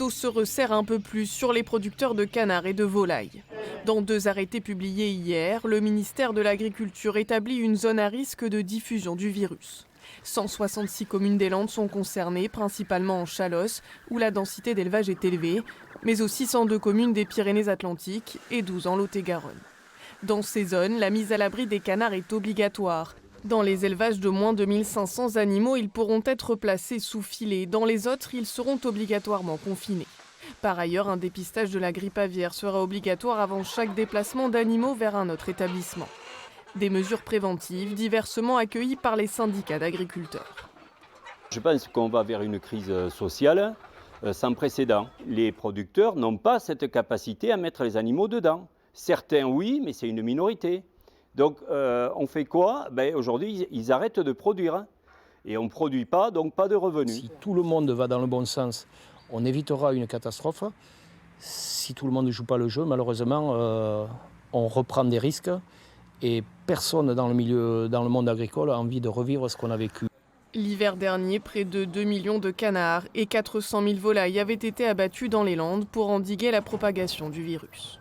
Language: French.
l'étau se resserre un peu plus sur les producteurs de canards et de volailles. Dans 2 arrêtés publiés hier, le ministère de l'Agriculture établit une zone à risque de diffusion du virus. 166 communes des Landes sont concernées, principalement en Chalosse, où la densité d'élevage est élevée, mais aussi 102 communes des Pyrénées-Atlantiques et 12 en Lot-et-Garonne. Dans ces zones, la mise à l'abri des canards est obligatoire. Dans les élevages de moins de 1500 animaux, ils pourront être placés sous filet. Dans les autres, ils seront obligatoirement confinés. Par ailleurs, un dépistage de la grippe aviaire sera obligatoire avant chaque déplacement d'animaux vers un autre établissement. Des mesures préventives diversement accueillies par les syndicats d'agriculteurs. Je pense qu'on va vers une crise sociale sans précédent. Les producteurs n'ont pas cette capacité à mettre les animaux dedans. Certains oui, mais c'est une minorité. Donc on fait quoi? Aujourd'hui, ils arrêtent de produire. Et on ne produit pas, donc pas de revenus. Si tout le monde va dans le bon sens, on évitera une catastrophe. Si tout le monde ne joue pas le jeu, malheureusement, on reprend des risques. Et personne dans le monde agricole a envie de revivre ce qu'on a vécu. L'hiver dernier, près de 2 millions de canards et 400 000 volailles avaient été abattus dans les Landes pour endiguer la propagation du virus.